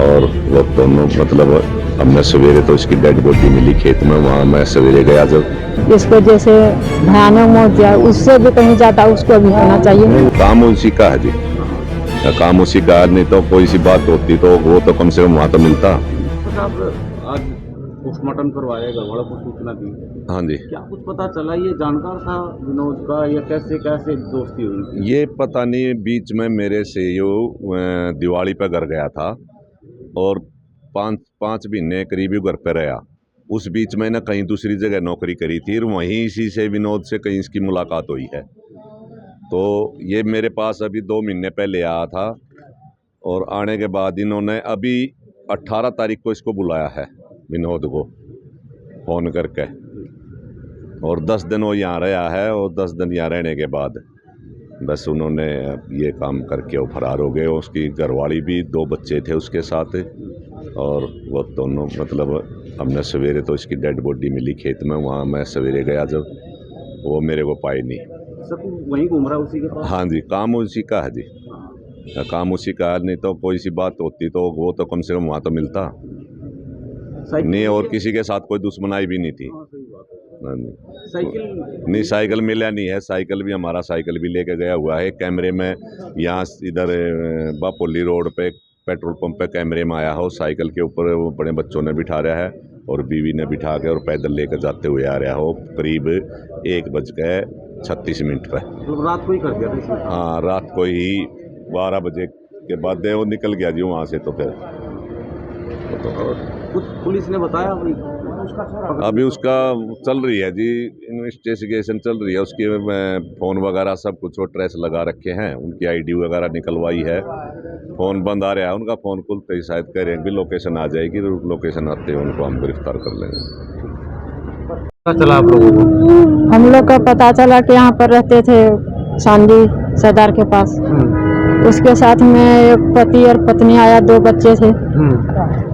और वो दोनों मतलब हमने सवेरे तो इसकी डेड बॉडी मिली खेत में, वहाँ मैं सवेरे गया जब। इसको जैसे भयानक मौत दिया, उससे भी कहीं ज्यादा उसको भी होना चाहिए। काम उसी का है जी, काम उसी का है, नहीं तो कोई सी बात होती तो वो तो कम से कम वहाँ तो मिलता। आज पोस्टमार्टम करवाया, घर वालों को सूचना दी, हाँ जी, क्या कुछ पता चला? ये जानकार था विनोद का या कैसे कैसे दोस्ती हुई? ये पता नहीं, बीच में मेरे से यो दिवाली पे घर गया था और पाँच महीने करीबी घर पे रहा। उस बीच में ना कहीं दूसरी जगह नौकरी करी थी और वहीं इसी से विनोद से कहीं इसकी मुलाकात हुई है। तो ये मेरे पास अभी 2 महीने पहले आया था और आने के बाद इन्होंने अभी 18 तारीख को इसको बुलाया है विनोद को फ़ोन करके, और 10 दिन वो यहाँ रहा है और 10 दिन यहाँ रहने के बाद बस उन्होंने ये काम करके वो फरार हो गए। उसकी घरवाली भी 2 बच्चे थे उसके साथ, और वो दोनों मतलब हमने सवेरे तो इसकी डेड बॉडी मिली खेत में, वहाँ मैं सवेरे गया जब, वो मेरे को पाए नहीं। सब वहीं घूम रहा है उसी के पास? हाँ जी, काम उसी का है जी, काम उसी का है, नहीं तो कोई सी बात होती तो वो तो कम से कम वहाँ तो मिलता नहीं, और किसी के साथ कोई दुश्मनाई भी नहीं थी। हाँ जी, साइकिल नहीं साइकिल मिला नहीं है, साइकिल भी हमारा साइकिल भी लेके गया हुआ है। कैमरे में यहाँ इधर बापोली रोड पे पेट्रोल पंप पे कैमरे में आया हो, साइकिल के ऊपर वो बड़े बच्चों ने बिठा रहा है और बीवी ने बिठा के और पैदल लेकर जाते हुए आ रहा हो करीब 1:36 पर। मतलब रात को ही कर दिया था इसने? हाँ, रात को ही 12 बजे के बाद वो निकल गया जी वहाँ से। तो फिर कुछ पुलिस ने बताया अभी उसका चल रही है जी, इन्वेस्टिगेशन चल रही है उसकी, फ़ोन वगैरह सब कुछ वो ट्रेस लगा रखे हैं, उनकी आईडी वगैरह निकलवाई है। फ़ोन बंद आ रहा है उनका, फ़ोन खुलते ही शायद कह रहे हैं कि लोकेशन आ जाएगी, लोकेशन आते ही उनको हम गिरफ्तार कर लेंगे। पता चला आप लोगों को? हम लोग का पता चला कि यहाँ पर रहते थे सांडी सरदार के पास, उसके साथ में एक पति और पत्नी आया, 2 बच्चे थे,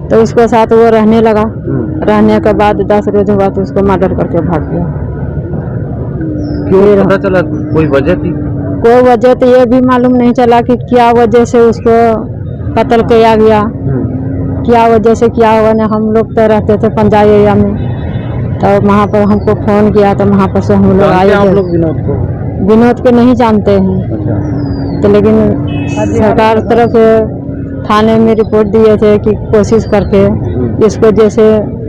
तो उसके साथ वो रहने लगा। रहने के बाद 10 रोज हुआ तो उसको मर्डर करके भाग गया। क्यों पता चला? कोई वजह थी? कोई वजह तो ये भी मालूम नहीं चला कि क्या वजह से उसको कत्ल किया गया, क्या वजह से क्या हुआ ना। हम लोग तो रहते थे पंजाब एरिया में, तो वहाँ पर हमको फ़ोन किया तो वहाँ पर से हम लोग आए। आप लोग विनोद को? विनोद को नहीं जानते हैं, तो लेकिन सरकार तरफ थाने में रिपोर्ट दिए थे कि कोशिश करके इसको जैसे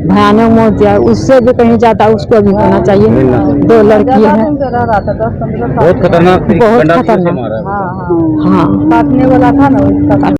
भयानक मौत दिया, उससे भी कहीं ज्यादा उसको भी होना चाहिए। 2 लड़की है, बहुत खतरनाक, बहुत खतरनाक। हाँ, काटने वाला था ना।